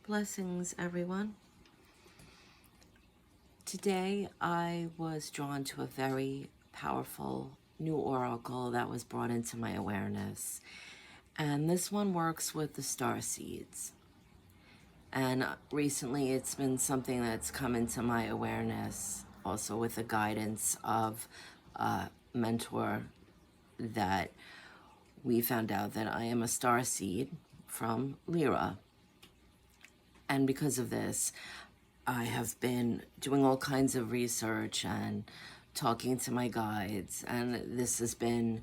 Blessings, everyone. Today I was drawn to a very powerful new oracle that was brought into my awareness. And this one works with the star seeds. And recently it's been something that's come into my awareness, also with the guidance of a mentor that we found out that I am a star seed from Lyra. And because of this, I have been doing all kinds of research and talking to my guides. And this has been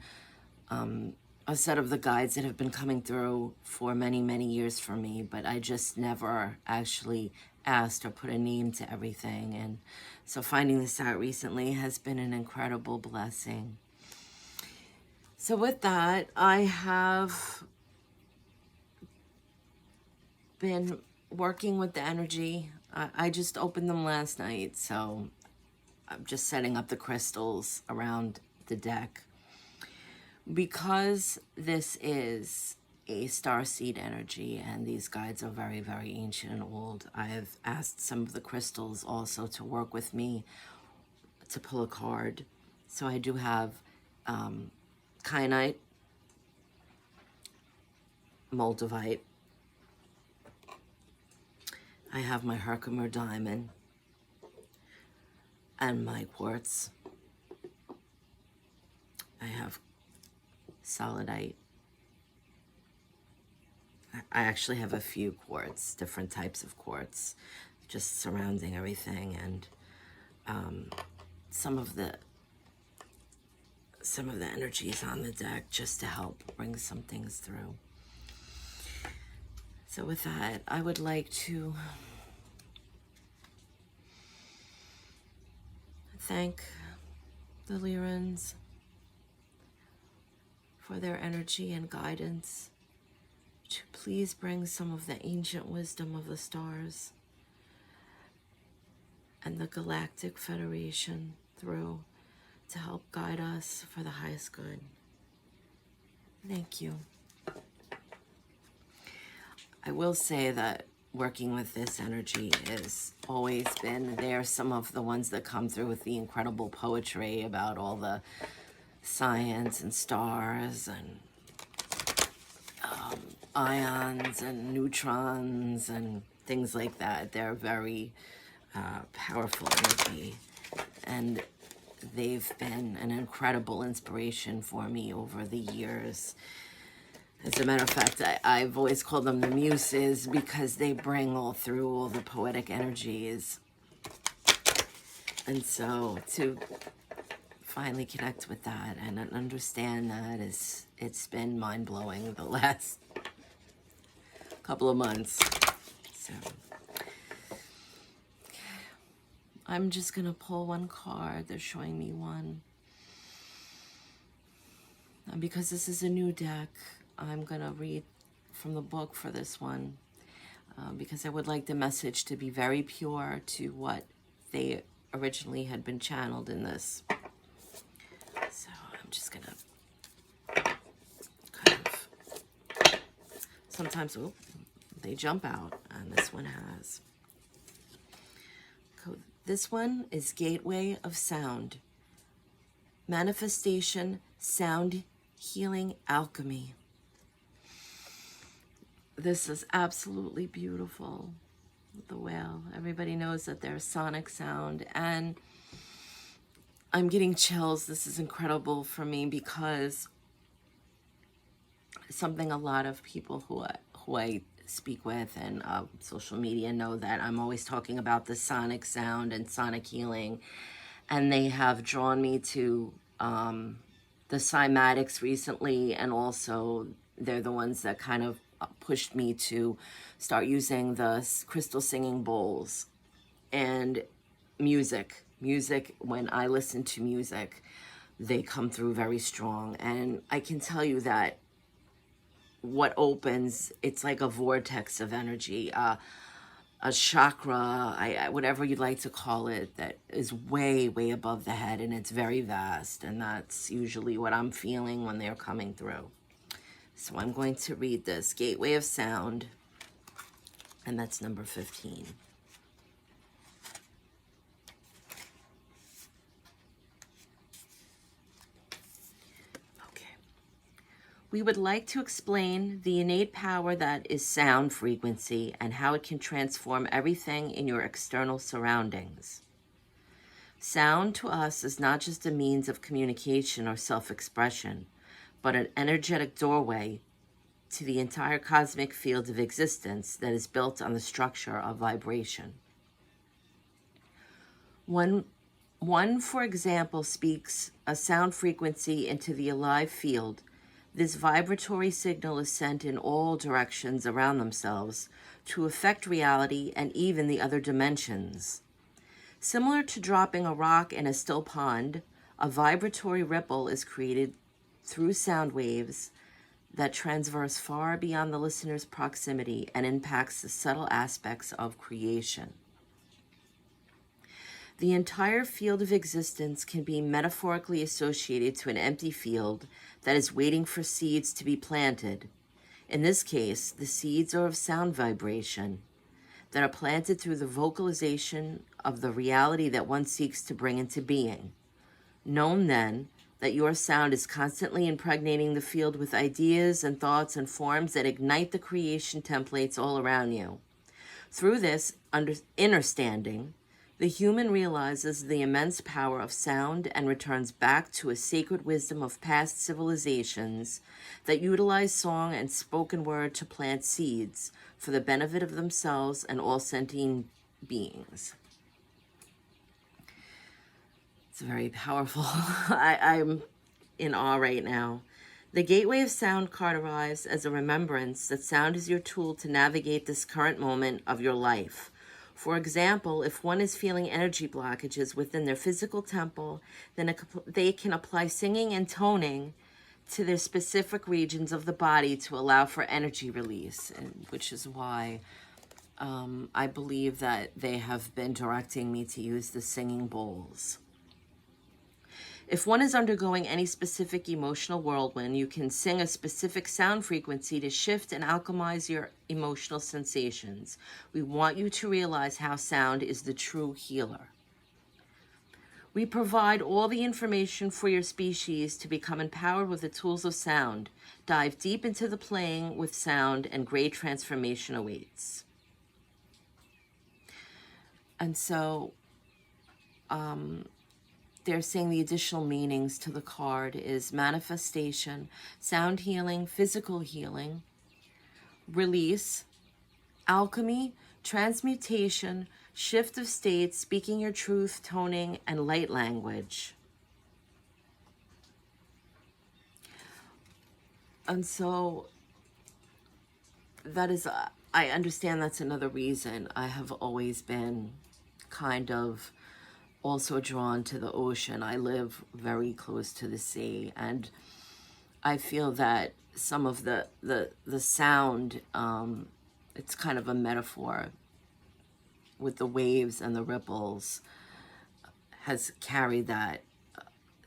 a set of the guides that have been coming through for many, many years for me. But I just never actually asked or put a name to everything. And so finding this out recently has been an incredible blessing. So with that, I have been working with the energy. I just opened them last night, so I'm just setting up the crystals around the deck. Because this is a starseed energy and these guides are very, very ancient and old, I've asked some of the crystals also to work with me to pull a card. So I do have kyanite, moldavite, I have my Herkimer diamond and my quartz. I have solidite. I actually have a few quartz, different types of quartz, just surrounding everything, and some of the energies on the deck just to help bring some things through. So with that, I would like to thank the Lyrans for their energy and guidance to please bring some of the ancient wisdom of the stars and the Galactic Federation through to help guide us for the highest good. Thank you. I will say that working with this energy has always been there. Some of the ones that come through with the incredible poetry about all the science and stars and ions and neutrons and things like that. They're very powerful energy, and they've been an incredible inspiration for me over the years. As a matter of fact, I've always called them the muses because they bring all through all the poetic energies. And so to finally connect with that and understand that it's been mind-blowing the last couple of months. So I'm just gonna pull one card. They're showing me one. And because this is a new deck, I'm gonna read from the book for this one because I would like the message to be very pure to what they originally had been channeled in this. So I'm just gonna kind of, sometimes they jump out, and this one has. This one is Gateway of Sound. Manifestation, sound, healing, alchemy. This is absolutely beautiful. The whale. Everybody knows that there's sonic sound, and I'm getting chills. This is incredible for me because something a lot of people who I speak with and social media know that I'm always talking about the sonic sound and sonic healing, and they have drawn me to the cymatics recently, and also they're the ones that kind of pushed me to start using the crystal singing bowls and music. When I listen to music, they come through very strong, and I can tell you that what opens, it's like a vortex of energy, a chakra, whatever you'd like to call it, that is way, way above the head, and it's very vast, and that's usually what I'm feeling when they're coming through. So I'm going to read this. Gateway of Sound. And that's number 15. Okay. We would like to explain the innate power that is sound frequency and how it can transform everything in your external surroundings. Sound to us is not just a means of communication or self-expression, but an energetic doorway to the entire cosmic field of existence that is built on the structure of vibration. One, for example, speaks a sound frequency into the alive field. This vibratory signal is sent in all directions around themselves to affect reality and even the other dimensions. Similar to dropping a rock in a still pond, a vibratory ripple is created through sound waves that transverse far beyond the listener's proximity and impacts the subtle aspects of creation. The entire field of existence can be metaphorically associated to an empty field that is waiting for seeds to be planted. In this case, the seeds are of sound vibration that are planted through the vocalization of the reality that one seeks to bring into being. Known then that your sound is constantly impregnating the field with ideas and thoughts and forms that ignite the creation templates all around you. Through this understanding, the human realizes the immense power of sound and returns back to a sacred wisdom of past civilizations that utilize song and spoken word to plant seeds for the benefit of themselves and all sentient beings. It's very powerful. I'm in awe right now. The Gateway of Sound card arrives as a remembrance that sound is your tool to navigate this current moment of your life. For example, if one is feeling energy blockages within their physical temple, then they can apply singing and toning to their specific regions of the body to allow for energy release, which is why I believe that they have been directing me to use the singing bowls. If one is undergoing any specific emotional whirlwind, you can sing a specific sound frequency to shift and alchemize your emotional sensations. We want you to realize how sound is the true healer. We provide all the information for your species to become empowered with the tools of sound. Dive deep into the playing with sound and great transformation awaits. And so, they're saying the additional meanings to the card is manifestation, sound healing, physical healing, release, alchemy, transmutation, shift of state, speaking your truth, toning, and light language. And so that is, I understand that's another reason I have always been kind of also drawn to the ocean. I live very close to the sea, and I feel that some of the sound, it's kind of a metaphor with the waves and the ripples, has carried that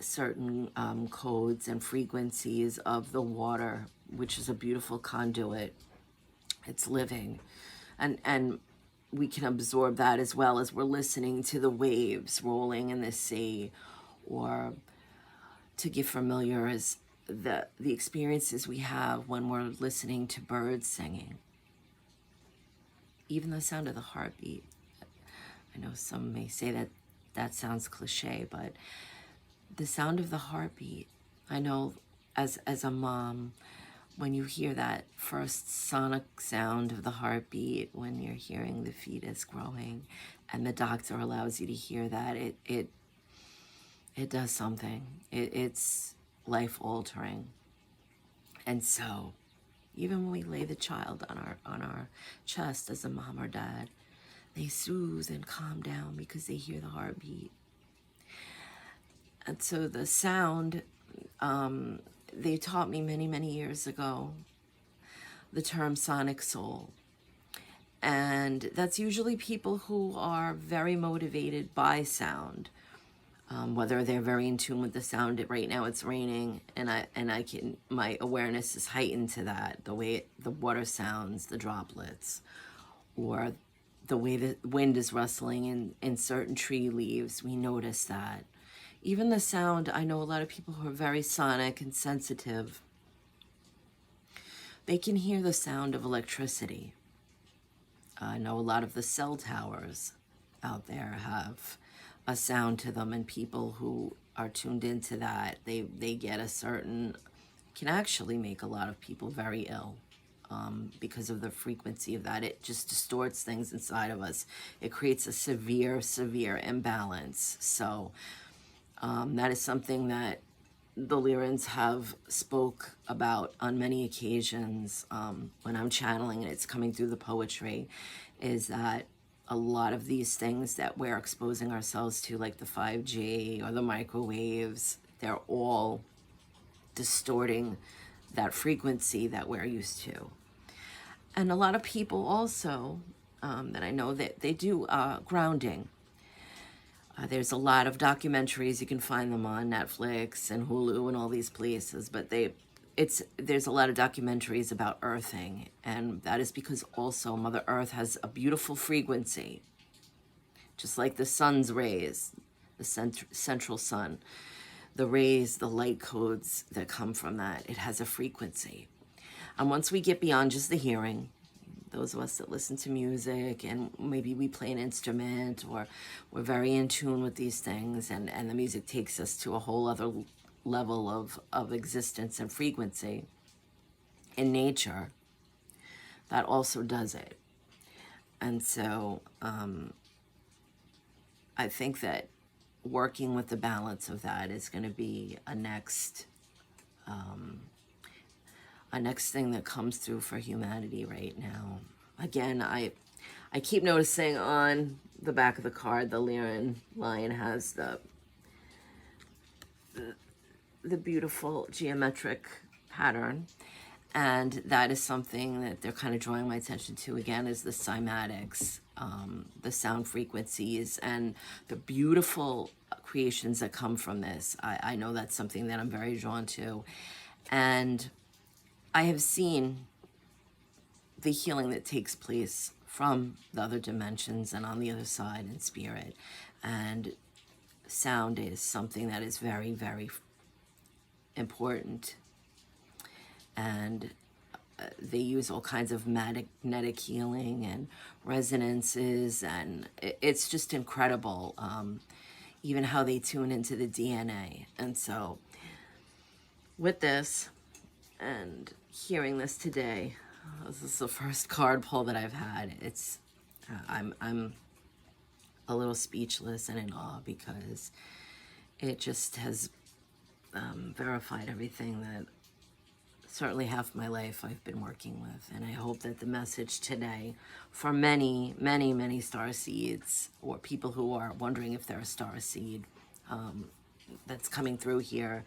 certain codes and frequencies of the water, which is a beautiful conduit. It's living, and we can absorb that as well as we're listening to the waves rolling in the sea, or to get familiar as the experiences we have when we're listening to birds singing. Even the sound of the heartbeat. I know some may say that that sounds cliche, but the sound of the heartbeat, I know as a mom, when you hear that first sonic sound of the heartbeat, when you're hearing the fetus growing and the doctor allows you to hear that, it does something. It's life altering. And so even when we lay the child on our chest as a mom or dad, they soothe and calm down because they hear the heartbeat. And so the sound, they taught me many, many years ago the term sonic soul. And that's usually people who are very motivated by sound, whether they're very in tune with the sound. Right now it's raining, and my awareness is heightened to that, the way the water sounds, the droplets, or the way the wind is rustling in certain tree leaves, we notice that. Even the sound, I know a lot of people who are very sonic and sensitive, they can hear the sound of electricity. I know a lot of the cell towers out there have a sound to them, and people who are tuned into that, they get a certain, can actually make a lot of people very ill. Because of the frequency of that. It just distorts things inside of us. It creates a severe, severe imbalance. So that is something that the Lyrans have spoke about on many occasions when I'm channeling and it's coming through the poetry, is that a lot of these things that we're exposing ourselves to, like the 5G or the microwaves, they're all distorting that frequency that we're used to. And a lot of people also that I know that they do grounding. There's a lot of documentaries, you can find them on Netflix and Hulu and all these places, but there's a lot of documentaries about earthing, and that is because also Mother Earth has a beautiful frequency, just like the sun's rays, the central sun, the rays, the light codes that come from that, it has a frequency. And once we get beyond just the hearing, those of us that listen to music and maybe we play an instrument or we're very in tune with these things, and the music takes us to a whole other level of existence and frequency in nature, that also does it. And so I think that working with the balance of that is going to be a next thing that comes through for humanity right now. Again, I keep noticing on the back of the card, the Lyran lion has the beautiful geometric pattern, and that is something that they're kind of drawing my attention to again, is the cymatics, the sound frequencies, and the beautiful creations that come from this. I know that's something that I'm very drawn to, and I have seen the healing that takes place from the other dimensions and on the other side in spirit. And sound is something that is very, very important. And they use all kinds of magnetic healing and resonances, and it's just incredible, even how they tune into the DNA. And so with this, and hearing this today, this is the first card pull that I've had. It's I'm a little speechless and in awe, because it just has verified everything that certainly half my life I've been working with. And I hope that the message today for many, many, many starseeds, or people who are wondering if they're a starseed, that's coming through here,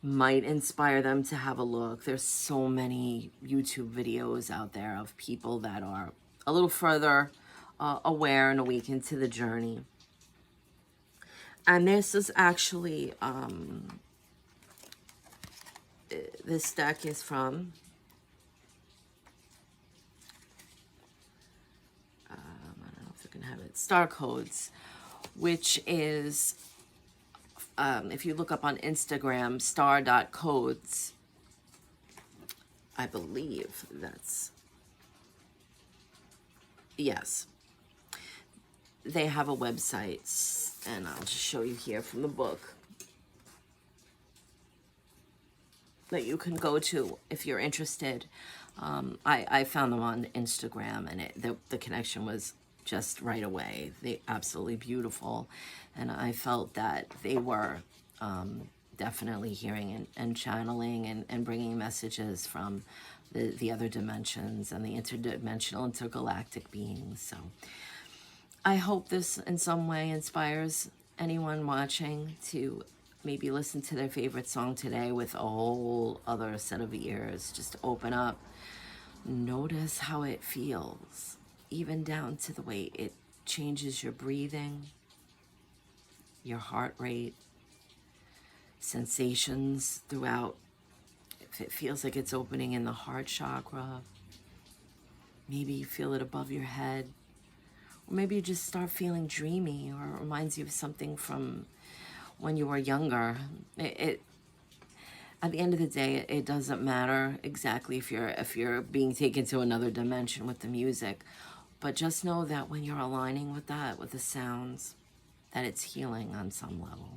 might inspire them to have a look. There's so many YouTube videos out there of people that are a little further aware and awakened to the journey. And this is actually, this deck is from, I don't know if I can have it, Star Codes, which is, if you look up on Instagram, star.codes, I believe that's, yes. They have a website, and I'll just show you here from the book, that you can go to if you're interested. I found them on Instagram, and the connection was just right away. They absolutely beautiful, and I felt that they were definitely hearing and channeling and bringing messages from the other dimensions and the interdimensional, intergalactic beings. So I hope this in some way inspires anyone watching to maybe listen to their favorite song today with a whole other set of ears. Just open up, notice how it feels, even down to the way it changes your breathing, your heart rate, sensations throughout. If it feels like it's opening in the heart chakra, Maybe you feel it above your head. Or maybe you just start feeling dreamy, or it reminds you of something from when you were younger. At the end of the day, it doesn't matter exactly if you're being taken to another dimension with the music, but just know that when you're aligning with that, with the sounds, that it's healing on some level.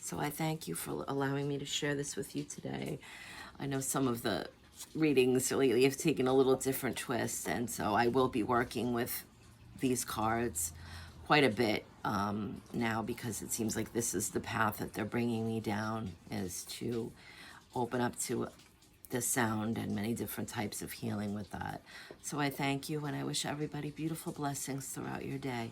So I thank you for allowing me to share this with you today. I know some of the readings lately have taken a little different twist, and so I will be working with these cards quite a bit now, because it seems like this is the path that they're bringing me down, is to open up to the sound and many different types of healing with that. So I thank you, and I wish everybody beautiful blessings throughout your day.